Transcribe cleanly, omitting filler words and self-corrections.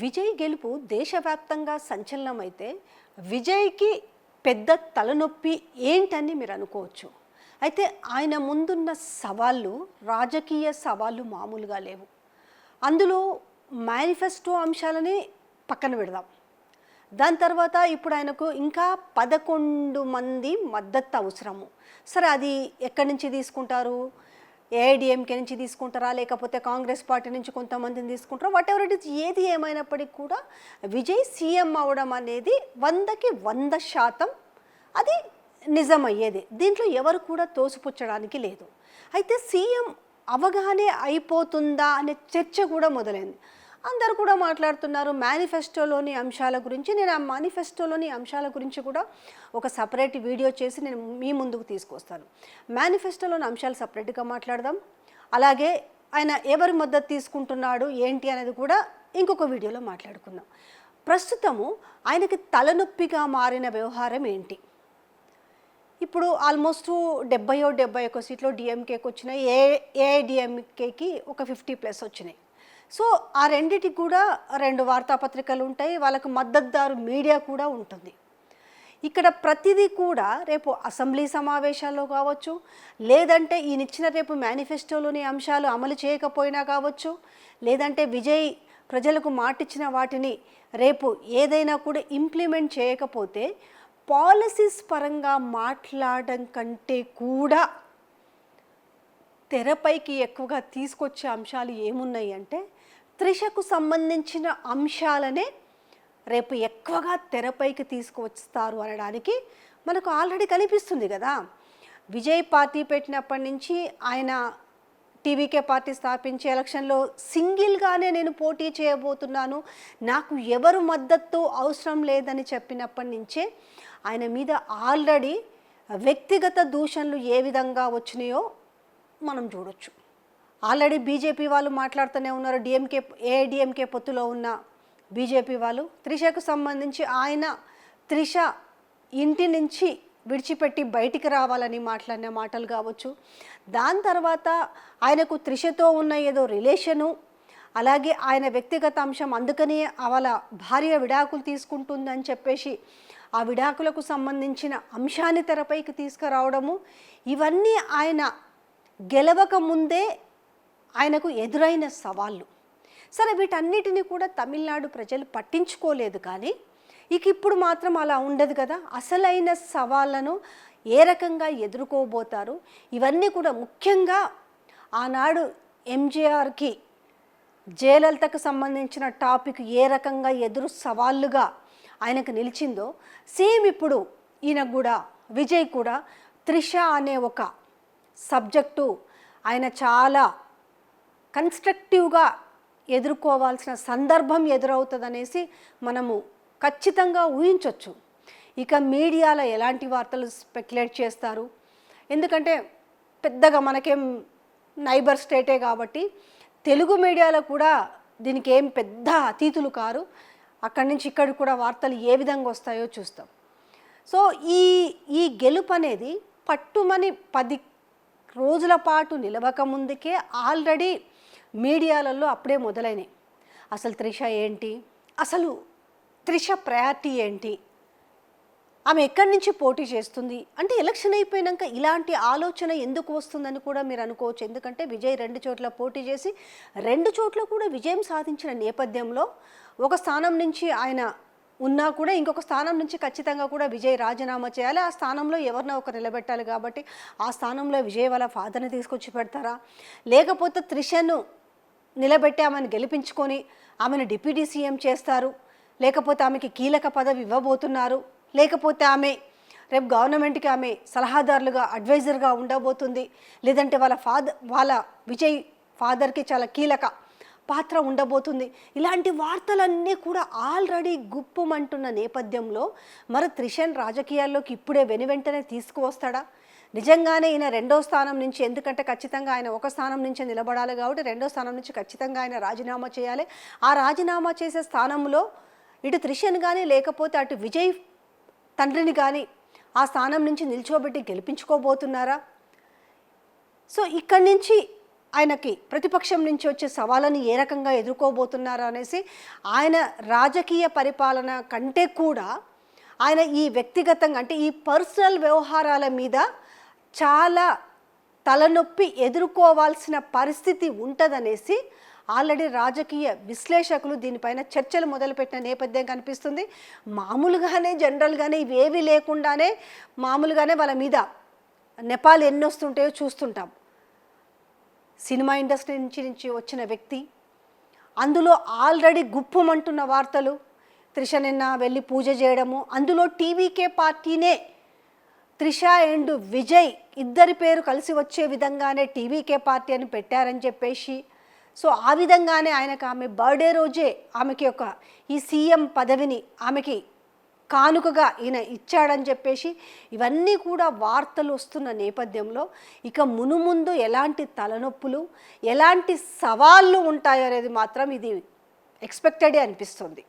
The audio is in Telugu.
విజయ్ గెలుపు దేశవ్యాప్తంగా సంచలనమైతే విజయ్కి పెద్ద తలనొప్పి ఏంటని మీరు అనుకోవచ్చు. అయితే ఆయన ముందున్న సవాళ్ళు రాజకీయ సవాళ్ళు మామూలుగా లేవు. అందులో మేనిఫెస్టో అంశాలని పక్కన పెడదాం. దాని తర్వాత ఇప్పుడు ఆయనకు ఇంకా 11 మంది మద్దతు అవసరము. సరే, అది ఎక్కడి నుంచి తీసుకుంటారు? ఏఐడిఎంకే నుంచి తీసుకుంటారా, లేకపోతే కాంగ్రెస్ పార్టీ నుంచి కొంతమందిని తీసుకుంటారా? వాట్ ఎవర్ ఇట్ ఇస్, ఏది ఏమైనప్పటికీ కూడా విజయ్ సీఎం అవడం అనేది 100కి 100% అది నిజమయ్యేది. దీంట్లో ఎవరు కూడా తోసిపుచ్చడానికి లేదు. అయితే సీఎం అవగానే అయిపోతుందా అనే చర్చ కూడా మొదలైంది. అందరు కూడా మాట్లాడుతున్నారు మేనిఫెస్టోలోని అంశాల గురించి. నేను ఆ మేనిఫెస్టోలోని అంశాల గురించి కూడా ఒక సపరేట్ వీడియో చేసి నేను మీ ముందుకు తీసుకొస్తాను. మేనిఫెస్టోలోని అంశాలు సపరేట్గా మాట్లాడదాం. అలాగే ఆయన ఎవరి మద్దతు తీసుకుంటున్నాడు ఏంటి అనేది కూడా ఇంకొక వీడియోలో మాట్లాడుకుందాం. ప్రస్తుతము ఆయనకి తలనొప్పిగా మారిన వ్యవహారం ఏంటి? ఇప్పుడు ఆల్మోస్ట్ 71 సీట్లో డిఎంకేకి వచ్చినాయి, ఏఐడిఎంకేకి ఒక 50+ వచ్చినాయి. సో ఆ రెండిటికి కూడా 2 వార్తాపత్రికలు ఉంటాయి, వాళ్ళకు మద్దతుదారు మీడియా కూడా ఉంటుంది. ఇక్కడ ప్రతిదీ కూడా రేపు అసెంబ్లీ సమావేశాల్లో కావచ్చు, లేదంటే ఈయనిచ్చిన రేపు మేనిఫెస్టోలోని అంశాలు అమలు చేయకపోయినా కావచ్చు, లేదంటే విజయ్ ప్రజలకు మాటిచ్చిన వాటిని రేపు ఏదైనా కూడా ఇంప్లిమెంట్ చేయకపోతే పాలసీస్ పరంగా మాట్లాడడం కంటే కూడా తెరపైకి ఎక్కువగా తీసుకొచ్చే అంశాలు ఏమున్నాయి అంటే త్రిషకు సంబంధించిన అంశాలనే రేపు ఎక్కువగా తెరపైకి తీసుకువస్తారు అనడానికి మనకు ఆల్రెడీ కనిపిస్తుంది కదా. విజయ్ పార్టీ పెట్టినప్పటి నుంచి ఆయన టీవీకే పార్టీ స్థాపించి ఎలక్షన్లో సింగిల్గానే నేను పోటీ చేయబోతున్నాను, నాకు ఎవరు మద్దతు అవసరం లేదని చెప్పినప్పటి నుంచే ఆయన మీద ఆల్రెడీ వ్యక్తిగత దూషణలు ఏ విధంగా వచ్చినాయో మనం చూడొచ్చు. ఆల్రెడీ బీజేపీ వాళ్ళు మాట్లాడుతూనే ఉన్నారు. ఏఐడిఎంకే పొత్తులో ఉన్న బీజేపీ వాళ్ళు త్రిషకు సంబంధించి ఆయన త్రిష ఇంటి నుంచి విడిచిపెట్టి బయటికి రావాలని మాట్లాడిన మాటలు కావచ్చు. దాని తర్వాత ఆయనకు త్రిషతో ఉన్న ఏదో రిలేషను, అలాగే ఆయన వ్యక్తిగత అంశం, అందుకని వాళ్ళ భార్య విడాకులు తీసుకుంటుందని చెప్పేసి ఆ విడాకులకు సంబంధించిన అంశాన్ని తెరపైకి తీసుకురావడము, ఇవన్నీ ఆయన గెలవక ముందే ఆయనకు ఎదురైన సవాళ్ళు. సరే, వీటన్నిటిని కూడా తమిళనాడు ప్రజలు పట్టించుకోలేదు. కానీ ఇప్పుడు మాత్రం అలా ఉండదు కదా. అసలైన సవాళ్ళను ఏ రకంగా ఎదుర్కోబోతారు, ఇవన్నీ కూడా ముఖ్యంగా ఆనాడు ఎంజీఆర్కి జయలలితకు సంబంధించిన టాపిక్ ఏ రకంగా ఎదురు సవాళ్ళుగా ఆయనకు నిలిచిందో, సేమ్ ఇప్పుడు ఈయన కూడా విజయ్ కూడా త్రిష అనే ఒక సబ్జెక్టు ఆయన చాలా కన్స్ట్రక్టివ్గా ఎదుర్కోవాల్సిన సందర్భం ఎదురవుతుందనేసి మనము ఖచ్చితంగా ఊహించవచ్చు. ఇక మీడియాలో ఎలాంటి వార్తలు స్పెక్యులేట్ చేస్తారు, ఎందుకంటే పెద్దగా మనకేం నైబర్ స్టేటే కాబట్టి తెలుగు మీడియాలో కూడా దీనికి ఏం పెద్ద అతీతులు కారు. అక్కడి నుంచి ఇక్కడికి కూడా వార్తలు ఏ విధంగా వస్తాయో చూస్తాం. సో ఈ గెలుపు అనేది పట్టుమని 10 రోజుల పాటు నిలవక ముందుకే ఆల్రెడీ మీడియాలలో అప్పుడే మొదలైనాయి. అసలు త్రిష ఏంటి, అసలు త్రిష ప్రయారిటీ ఏంటి, ఆమె ఎక్కడి నుంచి పోటీ చేస్తుంది అంటే ఎలక్షన్ అయిపోయాక ఇలాంటి ఆలోచన ఎందుకు వస్తుందని కూడా మీరు అనుకోవచ్చు. ఎందుకంటే విజయ్ 2 చోట్ల పోటీ చేసి 2 చోట్ల కూడా విజయం సాధించిన నేపథ్యంలో ఒక స్థానం నుంచి ఆయన ఉన్నా కూడా ఇంకొక స్థానం నుంచి ఖచ్చితంగా కూడా విజయ్ రాజీనామా చేయాలి. ఆ స్థానంలో ఎవరినో ఒకరు నిలబెట్టాలి. కాబట్టి ఆ స్థానంలో విజయ్ వాళ్ళ ఫాదర్ని తీసుకొచ్చి పెడతారా, లేకపోతే త్రిషను నిలబెట్టి ఆమెను గెలిపించుకొని ఆమెను డిప్యూటీ సీఎం చేస్తారు, లేకపోతే ఆమెకి కీలక పదవి ఇవ్వబోతున్నారు, లేకపోతే ఆమె రేపు గవర్నమెంట్కి ఆమె సలహాదారులుగా అడ్వైజర్గా ఉండబోతుంది, లేదంటే వాళ్ళ విజయ్ ఫాదర్కి చాలా కీలక పాత్ర ఉండబోతుంది. ఇలాంటి వార్తలన్నీ కూడా ఆల్రెడీ గుప్పుమంటున్న నేపథ్యంలో మరి త్రిషన్ రాజకీయాల్లోకి ఇప్పుడే వెనువెంటనే తీసుకువస్తాడా? నిజంగానే ఈయన 2వ స్థానం నుంచి, ఎందుకంటే ఖచ్చితంగా ఆయన ఒక స్థానం నుంచి నిలబడాలి కాబట్టి 2వ స్థానం నుంచి ఖచ్చితంగా ఆయన రాజీనామా చేయాలి. ఆ రాజీనామా చేసే స్థానంలో ఇటు త్రిషన్ కానీ లేకపోతే అటు విజయ్ తండ్రిని కానీ ఆ స్థానం నుంచి నిల్చోబెట్టి గెలిపించుకోబోతున్నారా? సో ఇక్కడి నుంచి ఆయనకి ప్రతిపక్షం నుంచి వచ్చే సవాళ్ళని ఏ రకంగా ఎదుర్కోబోతున్నారు అనేసి ఆయన రాజకీయ పరిపాలన కంటే కూడా ఆయన ఈ వ్యక్తిగతంగా అంటే ఈ పర్సనల్ వ్యవహారాల మీద చాలా తలనొప్పి ఎదుర్కోవాల్సిన పరిస్థితి ఉంటుందనేసి ఆల్రెడీ రాజకీయ విశ్లేషకులు దీనిపైన చర్చలు మొదలుపెట్టిన నేపథ్యం కనిపిస్తుంది. మామూలుగానే జనరల్గానే ఇవేవి లేకుండానే మామూలుగానే వాళ్ళ మీద నెపాలు ఎన్ని వస్తుంటాయో చూస్తుంటాం. సినిమా ఇండస్ట్రీ నుంచి వచ్చిన వ్యక్తి, అందులో ఆల్రెడీ గుప్పమంటున్న వార్తలు, త్రిష నిన్న వెళ్ళి పూజ చేయడము, అందులో టీవీకే పార్టీనే త్రిష అండ్ విజయ్ ఇద్దరి పేరు కలిసి వచ్చే విధంగానే టీవీకే పార్టీ అని పెట్టారని చెప్పేసి, సో ఆ విధంగానే ఆయనకు ఆమె బర్త్డే రోజే ఆమెకి ఒక ఈ సీఎం పదవిని ఆమెకి కానుకగా ఈయన ఇచ్చాడని చెప్పేసి ఇవన్నీ కూడా వార్తలు వస్తున్న నేపథ్యంలో ఇక మునుముందు ఎలాంటి తలనొప్పులు ఎలాంటి సవాళ్ళు ఉంటాయో అనేది మాత్రం ఇది ఎక్స్పెక్టెడే అనిపిస్తుంది.